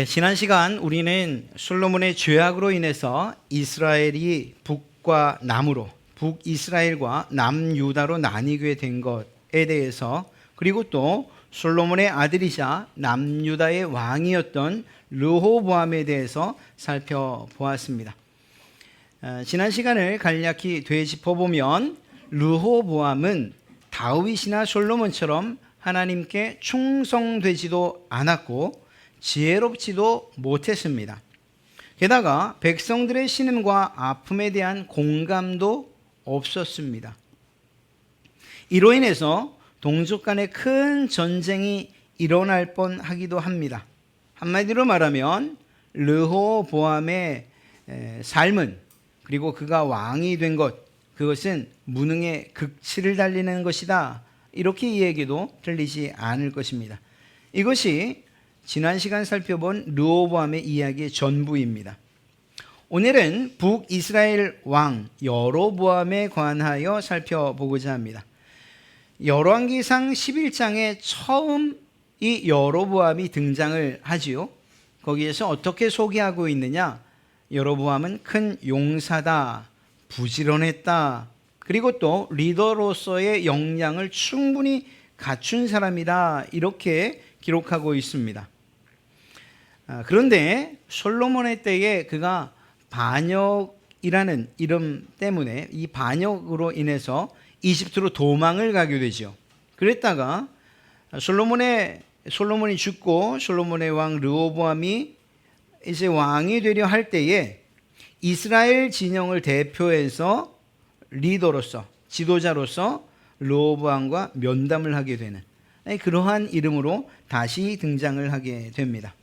지난 시간 우리는 솔로몬의 죄악으로 인해서 이스라엘이 북과 남으로, 북이스라엘과 남유다로 나뉘게 된 것에 대해서, 그리고 또 솔로몬의 아들이자 남유다의 왕이었던 르호보암에 대해서 살펴보았습니다. 지난 시간을 간략히 되짚어보면 르호보암은 다윗이나 솔로몬처럼 하나님께 충성되지도 않았고 지혜롭지도 못했습니다. 게다가 백성들의 신음과 아픔에 대한 공감도 없었습니다. 이로 인해서 동족 간의 큰 전쟁이 일어날 뻔하기도 합니다. 한마디로 말하면 르호보암의 삶은, 그리고 그가 왕이 된 것, 그것은 무능의 극치를 달리는 것이다, 이렇게 이야기도 틀리지 않을 것입니다. 이것이 지난 시간 살펴본 르호보암의 이야기의 전부입니다. 오늘은 북이스라엘 왕 여로보암에 관하여 살펴보고자 합니다. 열왕기상 11장에 처음 이 여로보암이 등장을 하지요. 거기에서 어떻게 소개하고 있느냐? 여로보암은 큰 용사다, 부지런했다, 그리고 또 리더로서의 역량을 충분히 갖춘 사람이다, 이렇게 기록하고 있습니다. 그런데 솔로몬의 때에 그가 반역이라는 이름 때문에, 이 반역으로 인해서 이집트로 도망을 가게 되죠. 그랬다가 솔로몬이 죽고 솔로몬의 왕 르호보암이 이제 왕이 되려 할 때에 이스라엘 진영을 대표해서 리더로서, 지도자로서 르호보암과 면담을 하게 되는 그러한 이름으로 다시 등장을 하게 됩니다.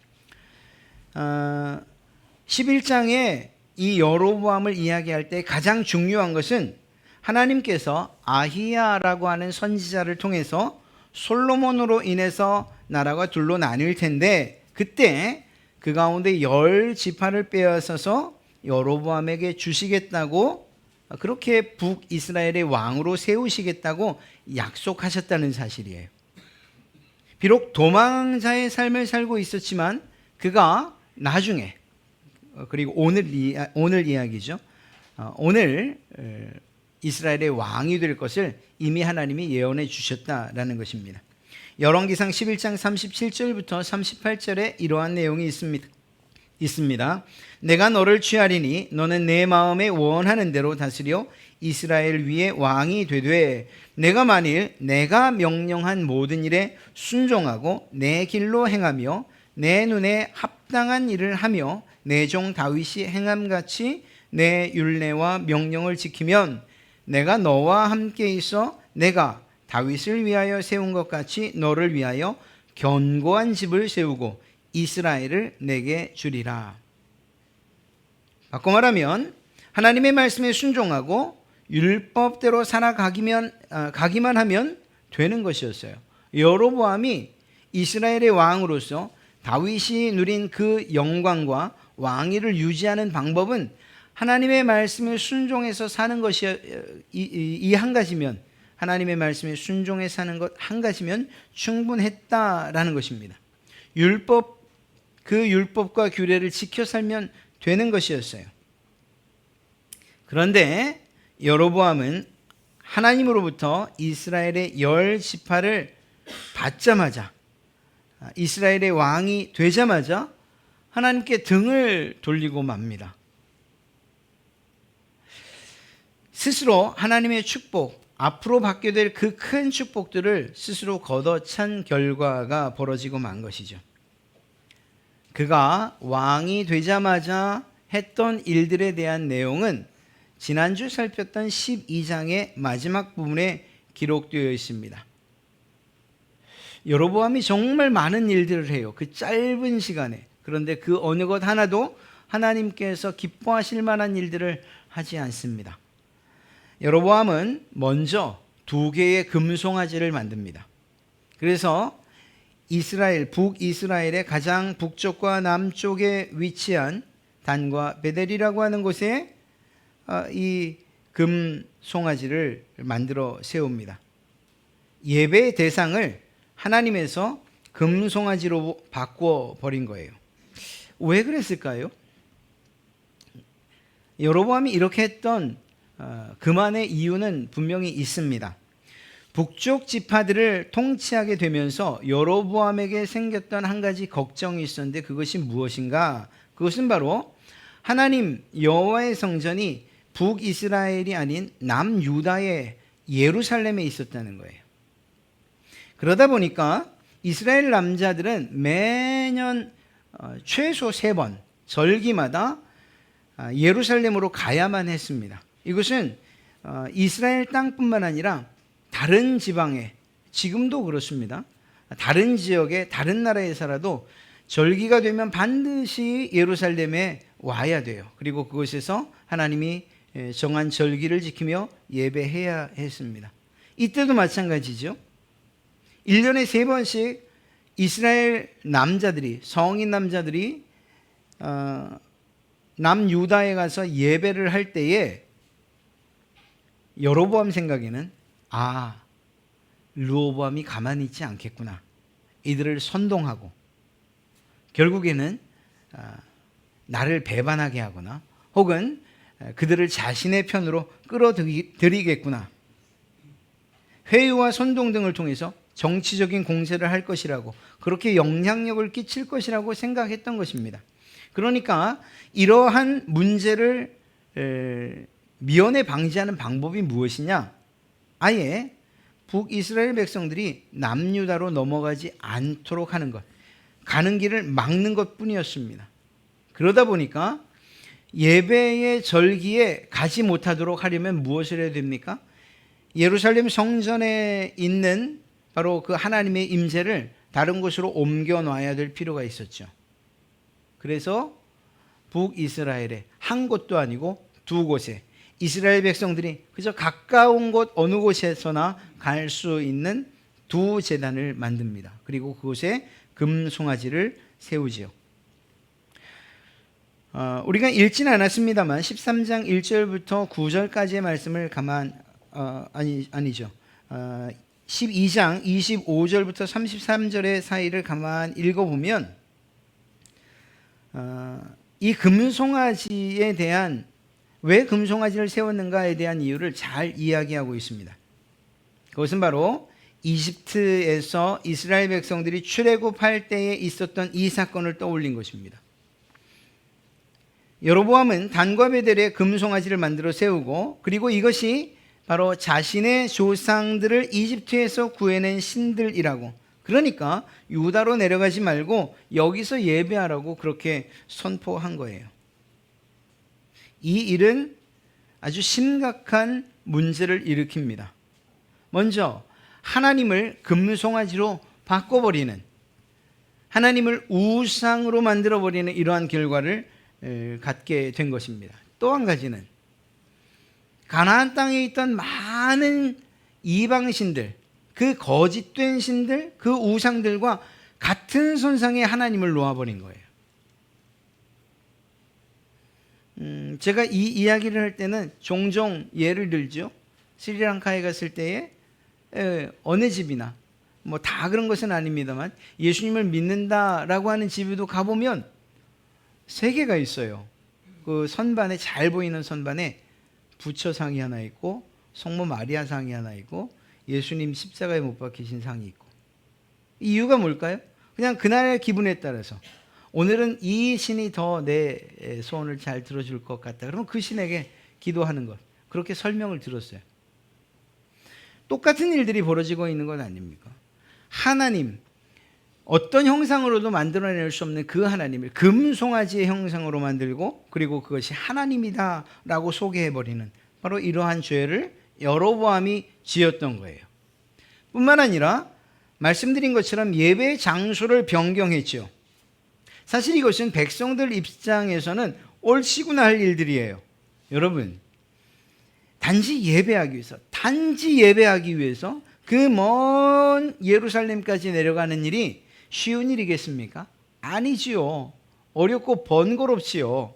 11장에 이 여로보암을 이야기할 때 가장 중요한 것은 하나님께서 아히야라고 하는 선지자를 통해서 솔로몬으로 인해서 나라가 둘로 나뉠 텐데, 그때 그 가운데 10지파를 빼앗아서 여로보암에게 주시겠다고, 그렇게 북이스라엘의 왕으로 세우시겠다고 약속하셨다는 사실이에요. 비록 도망자의 삶을 살고 있었지만 그가 나중에, 그리고 오늘 이야기죠. 오늘 이스라엘의 왕이 될 것을 이미 하나님이 예언해 주셨다라는 것입니다. 열왕기상 11장 37절부터 38절에 이러한 내용이 있습니다. 내가 너를 취하리니 너는 내 마음에 원하는 대로 다스려 이스라엘 위에 왕이 되되, 내가 만일 내가 명령한 모든 일에 순종하고 내 길로 행하며 내 눈에 합당한 일을 하며 내 종 다윗이 행함같이 내 율례와 명령을 지키면 내가 너와 함께 있어 내가 다윗을 위하여 세운 것 같이 너를 위하여 견고한 집을 세우고 이스라엘을 내게 주리라. 바꿔 말하면 하나님의 말씀에 순종하고 율법대로 살아가기만 하면 되는 것이었어요. 여로보암이 이스라엘의 왕으로서 다윗이 누린 그 영광과 왕위를 유지하는 방법은 하나님의 말씀에 순종해서 사는 것이 이 한 가지면, 하나님의 말씀에 순종해 사는 것 한 가지면 충분했다라는 것입니다. 그 율법과 규례를 지켜 살면 되는 것이었어요. 그런데 여로보암은 하나님으로부터 이스라엘의 10지파를 받자마자, 이스라엘의 왕이 되자마자 하나님께 등을 돌리고 맙니다. 스스로 하나님의 축복, 앞으로 받게 될 그 큰 축복들을 스스로 걷어찬 결과가 벌어지고 만 것이죠. 그가 왕이 되자마자 했던 일들에 대한 내용은 지난주 살폈던 12장의 마지막 부분에 기록되어 있습니다. 여로보암이 정말 많은 일들을 해요. 그 짧은 시간에. 그런데 그 어느 것 하나도 하나님께서 기뻐하실 만한 일들을 하지 않습니다. 여로보암은 먼저 2개의 금송아지를 만듭니다. 그래서 북이스라엘의 가장 북쪽과 남쪽에 위치한 단과 베델이라고 하는 곳에 이 금송아지를 만들어 세웁니다. 예배의 대상을 하나님에서 금송아지로 바꿔 버린 거예요. 왜 그랬을까요? 여로보암이 이렇게 했던 그만의 이유는 분명히 있습니다. 북쪽 지파들을 통치하게 되면서 여로보암에게 생겼던 한 가지 걱정이 있었는데 그것이 무엇인가? 그것은 바로 하나님 여호와의 성전이 북이스라엘이 아닌 남유다의 예루살렘에 있었다는 거예요. 그러다 보니까 이스라엘 남자들은 매년 최소 3번 절기마다 예루살렘으로 가야만 했습니다. 이것은 이스라엘 땅뿐만 아니라 다른 지방에, 지금도 그렇습니다. 다른 지역에, 다른 나라에 살아도 절기가 되면 반드시 예루살렘에 와야 돼요. 그리고 그곳에서 하나님이 정한 절기를 지키며 예배해야 했습니다. 이때도 마찬가지죠. 1년에 3번씩 이스라엘 남자들이, 성인 남자들이 남유다에 가서 예배를 할 때에 여로보암 생각에는 르호보암이 가만히 있지 않겠구나. 이들을 선동하고 결국에는 나를 배반하게 하거나 혹은 그들을 자신의 편으로 끌어들이겠구나. 회유와 선동 등을 통해서 정치적인 공세를 할 것이라고, 그렇게 영향력을 끼칠 것이라고 생각했던 것입니다. 그러니까 이러한 문제를 미연에 방지하는 방법이 무엇이냐? 아예 북이스라엘 백성들이 남유다로 넘어가지 않도록 하는 것, 가는 길을 막는 것뿐이었습니다. 그러다 보니까 예배의 절기에 가지 못하도록 하려면 무엇을 해야 됩니까? 예루살렘 성전에 있는 바로 그 하나님의 임재를 다른 곳으로 옮겨 놔야 될 필요가 있었죠. 그래서 북이스라엘의 한 곳도 아니고 2곳에 이스라엘 백성들이 그저 가까운 곳 어느 곳에서나 갈 수 있는 2 제단을 만듭니다. 그리고 그곳에 금송아지를 세우지요. 우리가 읽지는 않았습니다만 13장 1절부터 9절까지의 말씀을 12장 25절부터 33절의 사이를 가만 읽어보면 이 금송아지에 대한, 왜 금송아지를 세웠는가에 대한 이유를 잘 이야기하고 있습니다. 그것은 바로 이집트에서 이스라엘 백성들이 출애굽할 때에 있었던 이 사건을 떠올린 것입니다. 여로보암은 단과 베델에 금송아지를 만들어 세우고, 그리고 이것이 바로 자신의 조상들을 이집트에서 구해낸 신들이라고, 그러니까 유다로 내려가지 말고 여기서 예배하라고 그렇게 선포한 거예요. 이 일은 아주 심각한 문제를 일으킵니다. 먼저 하나님을 금송아지로 바꿔버리는, 하나님을 우상으로 만들어버리는 이러한 결과를 갖게 된 것입니다. 또 한 가지는 가나안 땅에 있던 많은 이방신들, 그 거짓된 신들, 그 우상들과 같은 선상에 하나님을 놓아버린 거예요. 제가 이 이야기를 할 때는 종종 예를 들죠. 스리랑카에 갔을 때에 어느 집이나 뭐 다 그런 것은 아닙니다만 예수님을 믿는다라고 하는 집에도 가보면 3개가 있어요. 그 선반에, 잘 보이는 선반에 부처상이 하나 있고 성모 마리아 상이 하나 있고 예수님 십자가에 못 박히신 상이 있고. 이유가 뭘까요? 그냥 그날의 기분에 따라서 오늘은 이 신이 더 내 소원을 잘 들어줄 것 같다. 그러면 그 신에게 기도하는 것. 그렇게 설명을 들었어요. 똑같은 일들이 벌어지고 있는 건 아닙니까? 하나님, 어떤 형상으로도 만들어낼 수 없는 그 하나님을 금송아지의 형상으로 만들고, 그리고 그것이 하나님이다 라고 소개해버리는 바로 이러한 죄를 여로보암이 지었던 거예요. 뿐만 아니라 말씀드린 것처럼 예배의 장소를 변경했죠. 사실 이것은 백성들 입장에서는 옳시구나 할 일들이에요. 여러분, 단지 예배하기 위해서 그 먼 예루살렘까지 내려가는 일이 쉬운 일이겠습니까? 아니지요. 어렵고 번거롭지요.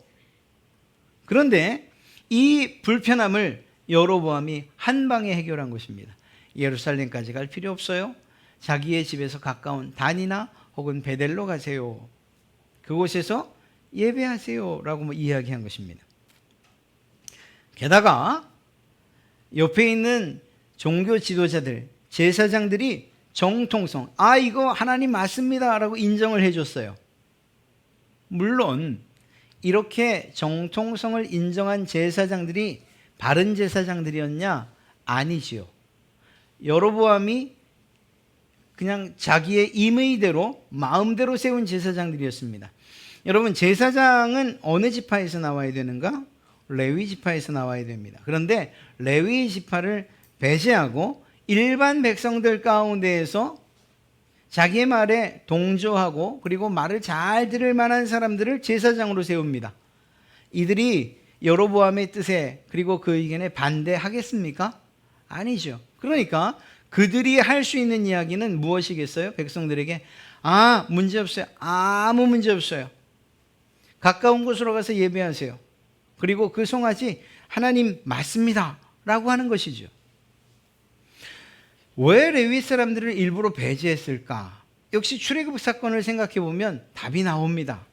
그런데 이 불편함을 여로보암이 한 방에 해결한 것입니다. 예루살렘까지 갈 필요 없어요. 자기의 집에서 가까운 단이나 혹은 베델로 가세요. 그곳에서 예배하세요라고 이야기한 것입니다. 게다가 옆에 있는 종교 지도자들, 제사장들이 정통성, 이거 하나님 맞습니다라고 인정을 해줬어요. 물론 이렇게 정통성을 인정한 제사장들이 바른 제사장들이었냐? 아니지요. 여로보암이 그냥 자기의 임의대로 마음대로 세운 제사장들이었습니다. 여러분, 제사장은 어느 지파에서 나와야 되는가? 레위 지파에서 나와야 됩니다. 그런데 레위 지파를 배제하고 일반 백성들 가운데에서 자기의 말에 동조하고 그리고 말을 잘 들을 만한 사람들을 제사장으로 세웁니다. 이들이 여로보암의 뜻에 그리고 그 의견에 반대하겠습니까? 아니죠. 그러니까 그들이 할 수 있는 이야기는 무엇이겠어요? 백성들에게 문제 없어요. 아무 문제 없어요. 가까운 곳으로 가서 예배하세요. 그리고 그 송아지 하나님 맞습니다 라고 하는 것이죠. 왜 레위 사람들을 일부러 배제했을까? 역시 출애굽 사건을 생각해 보면 답이 나옵니다.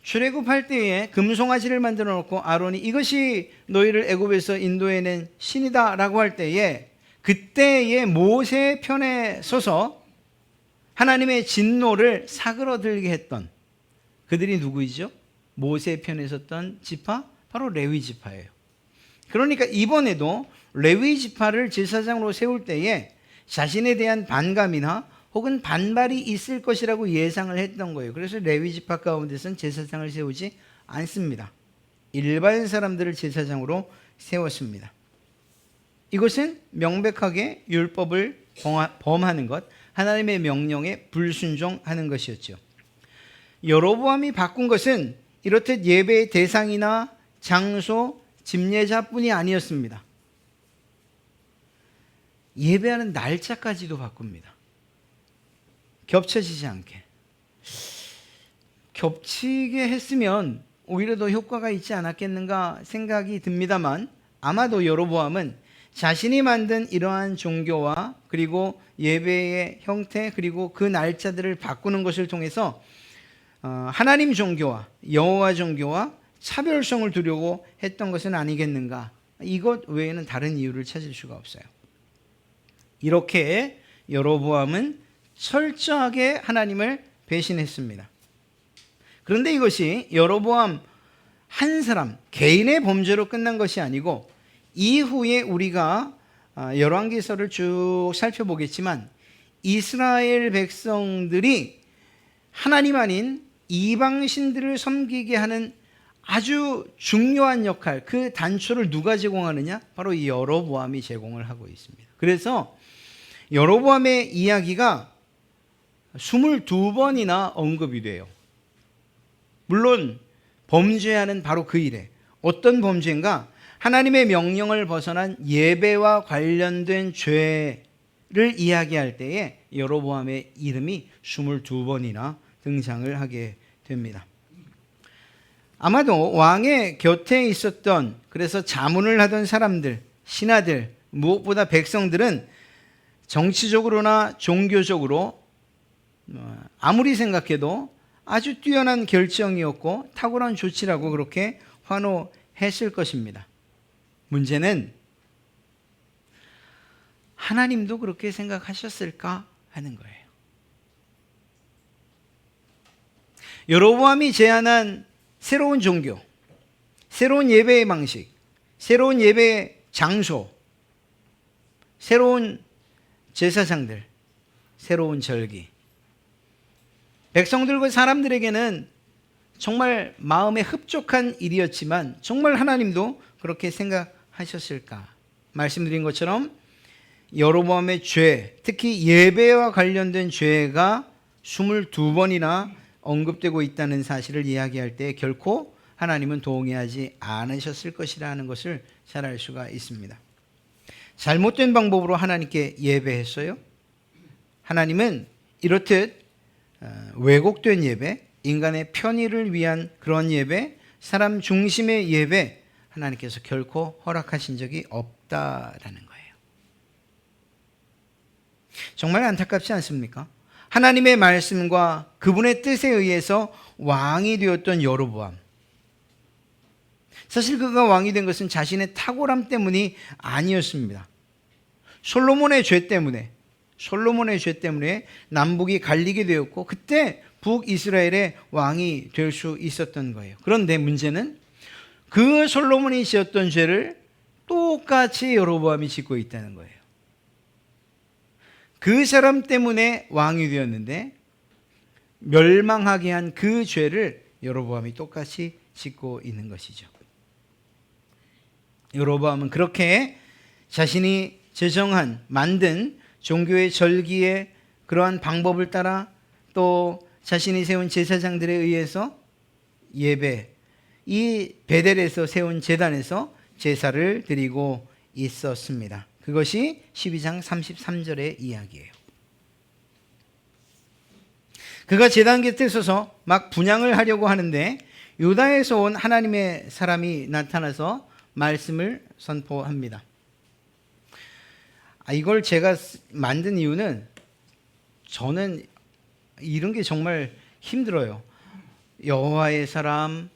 출애굽할 때에 금송아지를 만들어 놓고 아론이 이것이 너희를 애굽에서 인도해낸 신이다 라고 할 때에 그때의 모세의 편에 서서 하나님의 진노를 사그러들게 했던 그들이 누구이죠? 모세의 편에 섰던 지파? 바로 레위 지파예요. 그러니까 이번에도 레위 지파를 제사장으로 세울 때에 자신에 대한 반감이나 혹은 반발이 있을 것이라고 예상을 했던 거예요. 그래서 레위 지파 가운데서는 제사장을 세우지 않습니다. 일반 사람들을 제사장으로 세웠습니다. 이것은 명백하게 율법을 범하는 것, 하나님의 명령에 불순종하는 것이었죠. 여로보암이 바꾼 것은 이렇듯 예배의 대상이나 장소, 집례자뿐이 아니었습니다. 예배하는 날짜까지도 바꿉니다. 겹쳐지지 않게. 겹치게 했으면 오히려 더 효과가 있지 않았겠는가 생각이 듭니다만 아마도 여로보암은 자신이 만든 이러한 종교와 그리고 예배의 형태 그리고 그 날짜들을 바꾸는 것을 통해서 하나님 종교와 여호와 종교와 차별성을 두려고 했던 것은 아니겠는가. 이것 외에는 다른 이유를 찾을 수가 없어요. 이렇게 여로보암은 철저하게 하나님을 배신했습니다. 그런데 이것이 여로보암 한 사람 개인의 범죄로 끝난 것이 아니고 이후에 우리가 열왕기서를 쭉 살펴보겠지만 이스라엘 백성들이 하나님 아닌 이방신들을 섬기게 하는 아주 중요한 역할, 그 단초를 누가 제공하느냐? 바로 이 여로보암이 제공을 하고 있습니다. 그래서 여로보암의 이야기가 22번이나 언급이 돼요. 물론 범죄하는 바로 그 일에 어떤 범죄인가? 하나님의 명령을 벗어난 예배와 관련된 죄를 이야기할 때에 여로보암의 이름이 22번이나 등장을 하게 됩니다. 아마도 왕의 곁에 있었던, 그래서 자문을 하던 사람들, 신하들, 무엇보다 백성들은 정치적으로나 종교적으로 아무리 생각해도 아주 뛰어난 결정이었고 탁월한 조치라고 그렇게 환호했을 것입니다. 문제는 하나님도 그렇게 생각하셨을까 하는 거예요. 여로보암이 제안한 새로운 종교, 새로운 예배의 방식, 새로운 예배의 장소, 새로운 제사장들, 새로운 절기. 백성들과 사람들에게는 정말 마음에 흡족한 일이었지만 정말 하나님도 그렇게 생각하셨을까? 말씀드린 것처럼 여로보암의 죄, 특히 예배와 관련된 죄가 22번이나 언급되고 있다는 사실을 이야기할 때 결코 하나님은 동의하지 않으셨을 것이라는 것을 잘 알 수가 있습니다. 잘못된 방법으로 하나님께 예배했어요. 하나님은 이렇듯 왜곡된 예배, 인간의 편의를 위한 그런 예배, 사람 중심의 예배, 하나님께서 결코 허락하신 적이 없다라는 거예요. 정말 안타깝지 않습니까? 하나님의 말씀과 그분의 뜻에 의해서 왕이 되었던 여로보암. 사실 그가 왕이 된 것은 자신의 탁월함 때문이 아니었습니다. 솔로몬의 죄 때문에 남북이 갈리게 되었고 그때 북이스라엘의 왕이 될 수 있었던 거예요. 그런데 문제는 그 솔로몬이 지었던 죄를 똑같이 여로보암이 짓고 있다는 거예요. 그 사람 때문에 왕이 되었는데 멸망하게 한 그 죄를 여로보암이 똑같이 짓고 있는 것이죠. 여로보암은 그렇게 자신이 만든 종교의 절기의 그러한 방법을 따라 또 자신이 세운 제사장들에 의해서 이 베델에서 세운 제단에서 제사를 드리고 있었습니다. 그것이 12장 33절의 이야기예요. 그가 제단 곁에 서서 막 분향을 하려고 하는데 유다에서 온 하나님의 사람이 나타나서 말씀을 선포합니다. 이걸 제가 만든 이유는 저는 이런 게 정말 힘들어요. 여호와의 사람,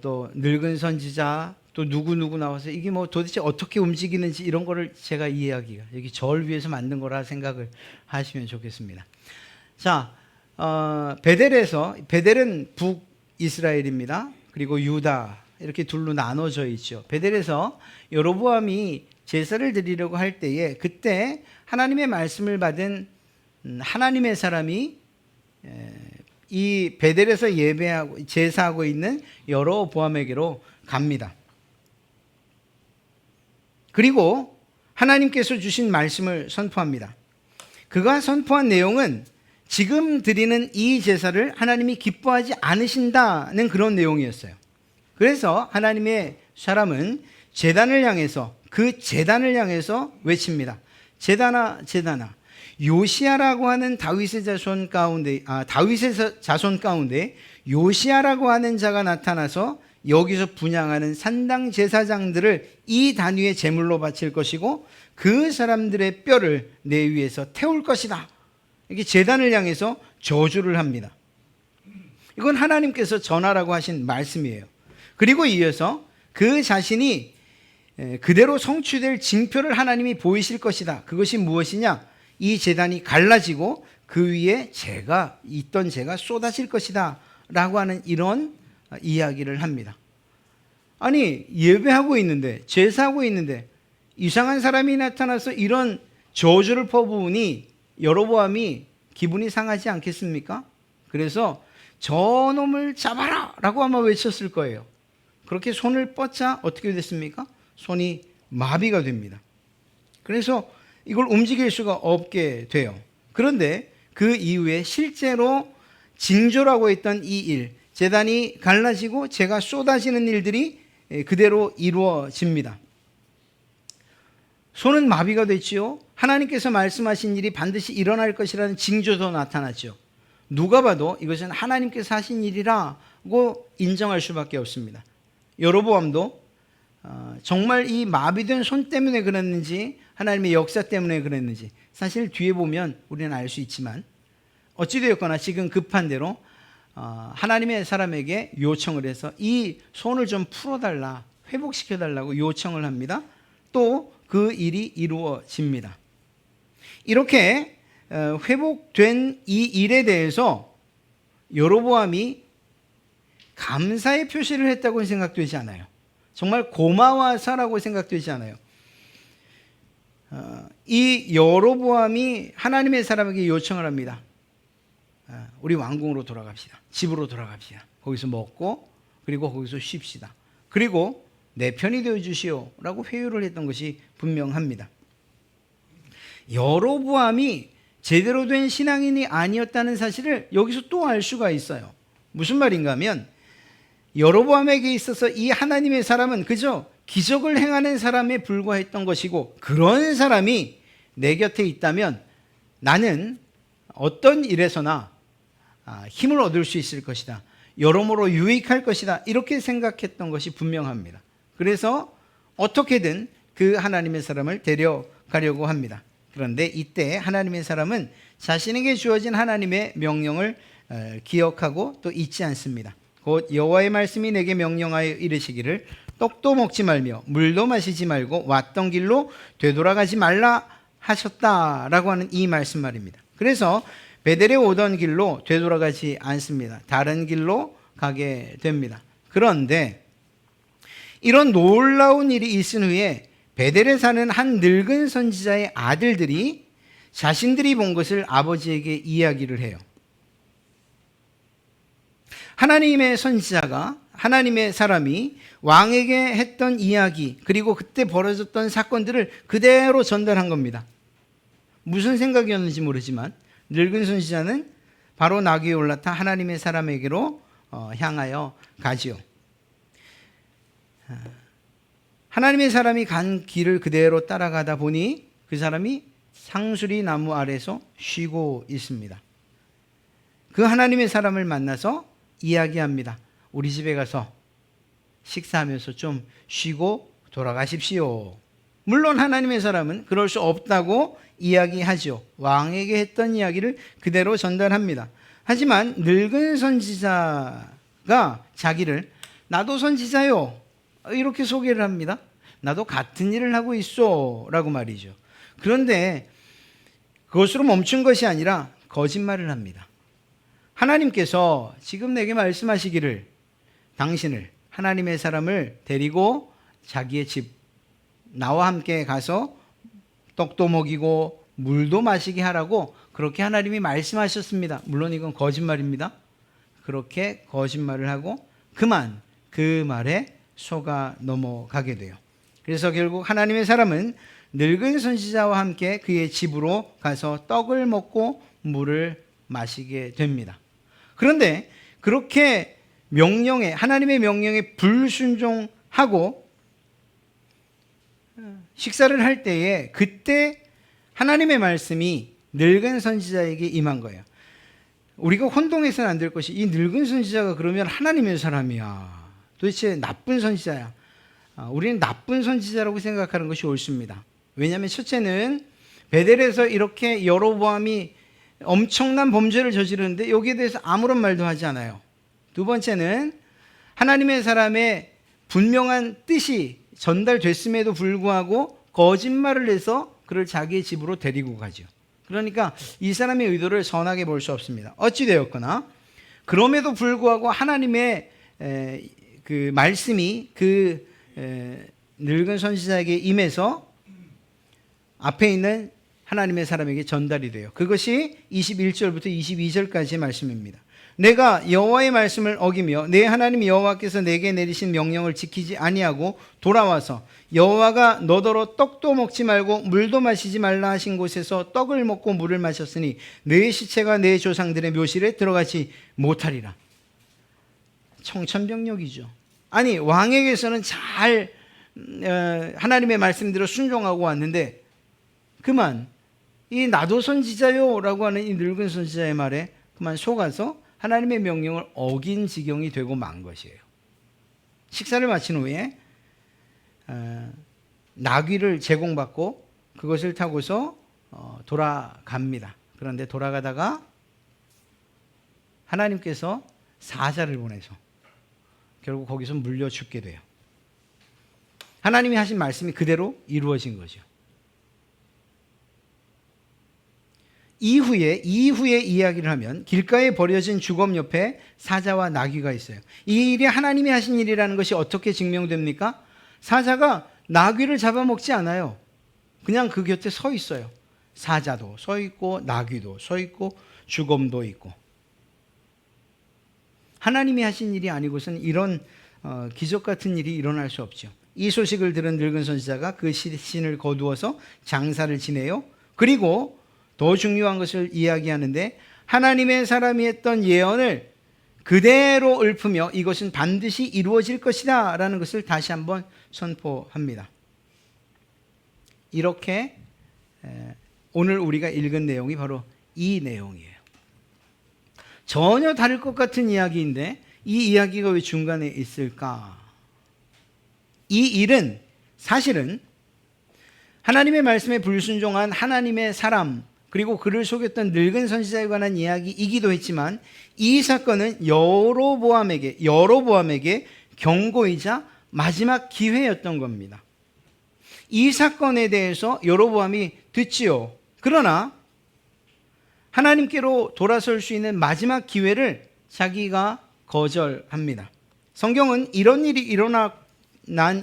또 늙은 선지자, 또 누구 나와서 이게 도대체 어떻게 움직이는지 이런 거를 제가 이해하기가 여기 절 위해서 만든 거라 생각을 하시면 좋겠습니다. 자, 베델은 북이스라엘입니다. 그리고 유다 이렇게 둘로 나눠져 있죠. 베델에서 여로보암이 제사를 드리려고 할 때에 그때 하나님의 말씀을 받은 하나님의 사람이 이 베델에서 제사하고 있는 여로보암에게로 갑니다. 그리고 하나님께서 주신 말씀을 선포합니다. 그가 선포한 내용은 지금 드리는 이 제사를 하나님이 기뻐하지 않으신다는 그런 내용이었어요. 그래서 하나님의 사람은 제단을 향해서 외칩니다. 제단아, 제단아. 요시야라고 하는 다윗의 자손 가운데 요시야라고 하는 자가 나타나서 여기서 분향하는 산당 제사장들을 이 단위의 제물로 바칠 것이고 그 사람들의 뼈를 내 위에서 태울 것이다. 이게 제단을 향해서 저주를 합니다. 이건 하나님께서 전하라고 하신 말씀이에요. 그리고 이어서 그 자신이 그대로 성취될 징표를 하나님이 보이실 것이다. 그것이 무엇이냐? 이 제단이 갈라지고 그 위에 있던 재가 쏟아질 것이다 라고 하는 이런 이야기를 합니다. 아니, 예배하고 있는데, 제사하고 있는데 이상한 사람이 나타나서 이런 저주를 퍼부으니 여로보암이 기분이 상하지 않겠습니까? 그래서 저놈을 잡아라 라고 아마 외쳤을 거예요. 그렇게 손을 뻗자 어떻게 됐습니까? 손이 마비가 됩니다. 그래서 이걸 움직일 수가 없게 돼요. 그런데 그 이후에 실제로 징조라고 했던 이 일, 제단이 갈라지고 재가 쏟아지는 일들이 그대로 이루어집니다. 손은 마비가 됐지요. 하나님께서 말씀하신 일이 반드시 일어날 것이라는 징조도 나타났죠. 누가 봐도 이것은 하나님께서 하신 일이라고 인정할 수밖에 없습니다. 여로보암도 정말 이 마비된 손 때문에 그랬는지 하나님의 역사 때문에 그랬는지 사실 뒤에 보면 우리는 알 수 있지만 어찌되었거나 지금 급한 대로 하나님의 사람에게 요청을 해서 이 손을 좀 풀어달라, 회복시켜달라고 요청을 합니다. 또 그 일이 이루어집니다. 이렇게 회복된 이 일에 대해서 여로보암이 감사의 표시를 했다고는 생각되지 않아요. 정말 고마워서라고 생각되지 않아요. 이 여로보암이 하나님의 사람에게 요청을 합니다. 우리 왕궁으로 돌아갑시다. 집으로 돌아갑시다. 거기서 먹고 그리고 거기서 쉽시다. 그리고 내 편이 되어주시오 라고 회유를 했던 것이 분명합니다. 여로보암이 제대로 된 신앙인이 아니었다는 사실을 여기서 또 알 수가 있어요. 무슨 말인가 하면 여로보암에게 있어서 이 하나님의 사람은 그저 기적을 행하는 사람에 불과했던 것이고 그런 사람이 내 곁에 있다면 나는 어떤 일에서나 힘을 얻을 수 있을 것이다. 여러모로 유익할 것이다. 이렇게 생각했던 것이 분명합니다. 그래서 어떻게든 그 하나님의 사람을 데려가려고 합니다. 그런데 이때 하나님의 사람은 자신에게 주어진 하나님의 명령을 기억하고 또 잊지 않습니다. 곧 여호와의 말씀이 내게 명령하여 이르시기를 떡도 먹지 말며 물도 마시지 말고 왔던 길로 되돌아가지 말라 하셨다라고 하는 이 말씀 말입니다. 그래서 베델에 오던 길로 되돌아가지 않습니다. 다른 길로 가게 됩니다. 그런데 이런 놀라운 일이 있은 후에 베델에 사는 한 늙은 선지자의 아들들이 자신들이 본 것을 아버지에게 이야기를 해요. 하나님의 선지자가, 하나님의 사람이 왕에게 했던 이야기, 그리고 그때 벌어졌던 사건들을 그대로 전달한 겁니다. 무슨 생각이었는지 모르지만 늙은 선지자는 바로 나귀에 올라타 하나님의 사람에게로 향하여 가지요. 하나님의 사람이 간 길을 그대로 따라가다 보니 그 사람이 상수리 나무 아래서 쉬고 있습니다. 그 하나님의 사람을 만나서 이야기합니다. 우리 집에 가서 식사하면서 좀 쉬고 돌아가십시오. 물론 하나님의 사람은 그럴 수 없다고 이야기하죠. 왕에게 했던 이야기를 그대로 전달합니다. 하지만 늙은 선지자가 자기를 나도 선지자요 이렇게 소개를 합니다. 나도 같은 일을 하고 있어 라고 말이죠. 그런데 그것으로 멈춘 것이 아니라 거짓말을 합니다. 하나님께서 지금 내게 말씀하시기를 당신을, 하나님의 사람을 데리고 자기의 집, 나와 함께 가서 떡도 먹이고 물도 마시게 하라고 그렇게 하나님이 말씀하셨습니다. 물론 이건 거짓말입니다. 그렇게 거짓말을 하고 그만 그 말에 속아 넘어가게 돼요. 그래서 결국 하나님의 사람은 늙은 선지자와 함께 그의 집으로 가서 떡을 먹고 물을 마시게 됩니다. 그런데 그렇게 하나님의 명령에 불순종하고 식사를 할 때에 그때 하나님의 말씀이 늙은 선지자에게 임한 거예요. 우리가 혼동해서는 안 될 것이 이 늙은 선지자가 그러면 하나님의 사람이야. 도대체 나쁜 선지자야. 우리는 나쁜 선지자라고 생각하는 것이 옳습니다. 왜냐하면 첫째는 베델에서 이렇게 여로보암이 엄청난 범죄를 저지르는데 여기에 대해서 아무런 말도 하지 않아요. 두 번째는 하나님의 사람의 분명한 뜻이 전달됐음에도 불구하고 거짓말을 해서 그를 자기의 집으로 데리고 가죠. 그러니까 이 사람의 의도를 선하게 볼 수 없습니다. 어찌되었거나 그럼에도 불구하고 하나님의 그 말씀이 그 늙은 선지자에게 임해서 앞에 있는 하나님의 사람에게 전달이 돼요. 그것이 21절부터 22절까지의 말씀입니다. 내가 여호와의 말씀을 어기며 내 하나님 여호와께서 내게 내리신 명령을 지키지 아니하고 돌아와서 여호와가 너더러 떡도 먹지 말고 물도 마시지 말라 하신 곳에서 떡을 먹고 물을 마셨으니 내 시체가 내 조상들의 묘실에 들어가지 못하리라. 청천벽력이죠. 아니 왕에게서는 잘 하나님의 말씀대로 순종하고 왔는데 그만 이 나도 선지자요 라고 하는 이 늙은 선지자의 말에 그만 속아서 하나님의 명령을 어긴 지경이 되고 만 것이에요. 식사를 마친 후에 나귀를 제공받고 그것을 타고서 돌아갑니다. 그런데 돌아가다가 하나님께서 사자를 보내서 결국 거기서 물려 죽게 돼요. 하나님이 하신 말씀이 그대로 이루어진 거죠. 이후에 이야기를 하면 길가에 버려진 주검 옆에 사자와 나귀가 있어요. 이 일이 하나님이 하신 일이라는 것이 어떻게 증명됩니까? 사자가 나귀를 잡아먹지 않아요. 그냥 그 곁에 서 있어요. 사자도 서 있고 나귀도 서 있고 주검도 있고. 하나님이 하신 일이 아니고서는 이런 기적 같은 일이 일어날 수 없죠. 이 소식을 들은 늙은 선지자가 그 신을 거두어서 장사를 지내요. 그리고 더 중요한 것을 이야기하는데 하나님의 사람이 했던 예언을 그대로 읊으며 이것은 반드시 이루어질 것이다 라는 것을 다시 한번 선포합니다. 이렇게 오늘 우리가 읽은 내용이 바로 이 내용이에요. 전혀 다를 것 같은 이야기인데 이 이야기가 왜 중간에 있을까? 이 일은 사실은 하나님의 말씀에 불순종한 하나님의 사람 그리고 그를 속였던 늙은 선지자에 관한 이야기이기도 했지만 이 사건은 여로보암에게 경고이자 마지막 기회였던 겁니다. 이 사건에 대해서 여로보암이 듣지요. 그러나 하나님께로 돌아설 수 있는 마지막 기회를 자기가 거절합니다. 성경은 이런 일이 일어난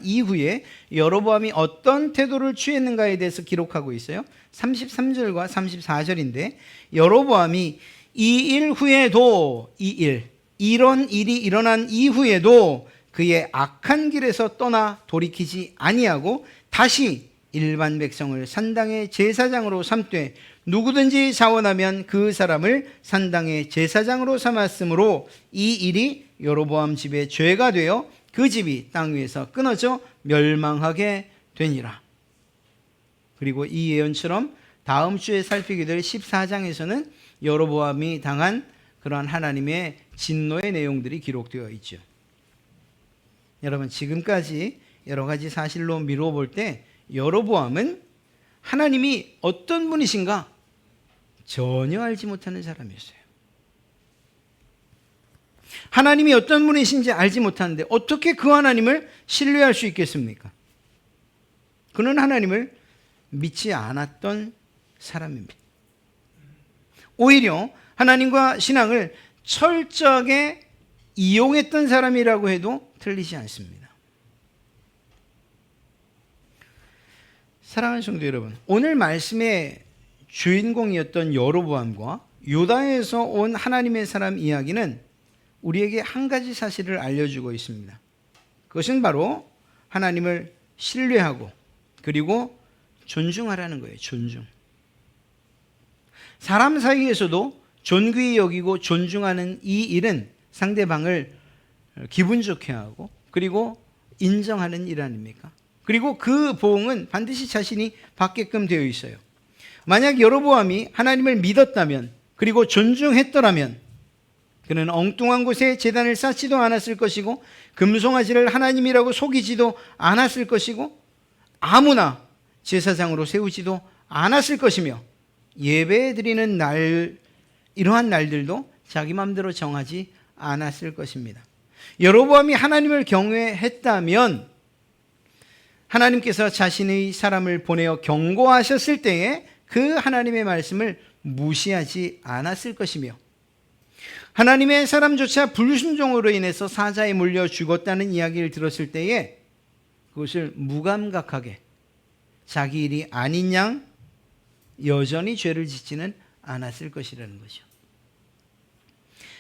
이후에 여로보암이 어떤 태도를 취했는가에 대해서 기록하고 있어요. 33절과 34절인데 여로보암이 이런 일이 일어난 이후에도 그의 악한 길에서 떠나 돌이키지 아니하고 다시 일반 백성을 산당의 제사장으로 삼되 누구든지 자원하면 그 사람을 산당의 제사장으로 삼았으므로 이 일이 여로보암 집의 죄가 되어 그 집이 땅 위에서 끊어져 멸망하게 되니라. 그리고 이 예언처럼 다음 주에 살피게 될 14장에서는 여로보암이 당한 그러한 하나님의 진노의 내용들이 기록되어 있죠. 여러분, 지금까지 여러 가지 사실로 미루어 볼 때 여로보암은 하나님이 어떤 분이신가 전혀 알지 못하는 사람이었어요. 하나님이 어떤 분이신지 알지 못하는데 어떻게 그 하나님을 신뢰할 수 있겠습니까? 그는 하나님을 믿지 않았던 사람입니다. 오히려 하나님과 신앙을 철저하게 이용했던 사람이라고 해도 틀리지 않습니다. 사랑하는 성도 여러분, 오늘 말씀의 주인공이었던 여로보암과 유다에서 온 하나님의 사람 이야기는 우리에게 한 가지 사실을 알려주고 있습니다. 그것은 바로 하나님을 신뢰하고 그리고 존중하라는 거예요. 존중. 사람 사이에서도 존귀히 여기고 존중하는 이 일은 상대방을 기분 좋게 하고 그리고 인정하는 일 아닙니까? 그리고 그 보응은 반드시 자신이 받게끔 되어 있어요. 만약 여로보암이 하나님을 믿었다면 그리고 존중했더라면 그는 엉뚱한 곳에 제단을 쌓지도 않았을 것이고 금송아지를 하나님이라고 속이지도 않았을 것이고 아무나 제사장으로 세우지도 않았을 것이며 예배 드리는 날, 이러한 날들도 자기 마음대로 정하지 않았을 것입니다. 여로보암이 하나님을 경외했다면 하나님께서 자신의 사람을 보내어 경고하셨을 때에 그 하나님의 말씀을 무시하지 않았을 것이며 하나님의 사람조차 불순종으로 인해서 사자에 물려 죽었다는 이야기를 들었을 때에 그것을 무감각하게 자기 일이 아닌 양 여전히 죄를 짓지는 않았을 것이라는 거죠.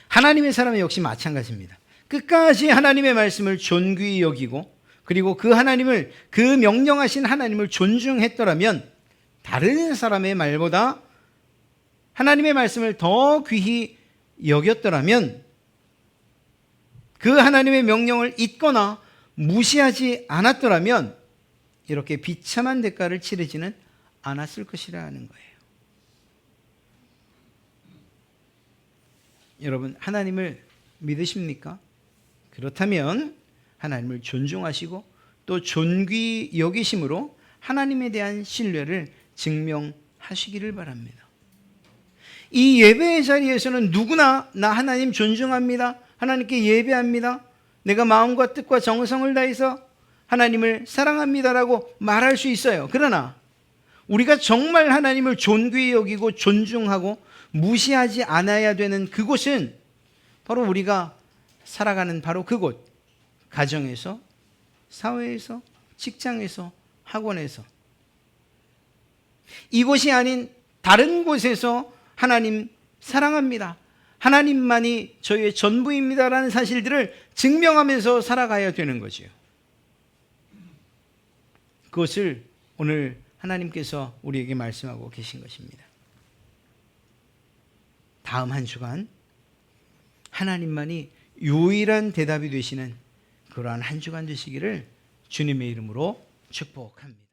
하나님의 사람은 역시 마찬가지입니다. 끝까지 하나님의 말씀을 존귀히 여기고 그리고 그 하나님을, 그 명령하신 하나님을 존중했더라면 다른 사람의 말보다 하나님의 말씀을 더 귀히 여겼더라면 그 하나님의 명령을 잊거나 무시하지 않았더라면 이렇게 비참한 대가를 치르지는 않았을 것이라는 거예요. 여러분, 하나님을 믿으십니까? 그렇다면 하나님을 존중하시고 또 존귀히 여기심으로 하나님에 대한 신뢰를 증명하시기를 바랍니다. 이 예배의 자리에서는 누구나 나 하나님 존중합니다. 하나님께 예배합니다. 내가 마음과 뜻과 정성을 다해서 하나님을 사랑합니다라고 말할 수 있어요. 그러나 우리가 정말 하나님을 존귀히 여기고 존중하고 무시하지 않아야 되는 그곳은 바로 우리가 살아가는 바로 그곳, 가정에서, 사회에서, 직장에서, 학원에서, 이곳이 아닌 다른 곳에서 하나님 사랑합니다, 하나님만이 저희의 전부입니다라는 사실들을 증명하면서 살아가야 되는 거죠. 그것을 오늘 하나님께서 우리에게 말씀하고 계신 것입니다. 다음 한 주간 하나님만이 유일한 대답이 되시는 그러한 한 주간 되시기를 주님의 이름으로 축복합니다.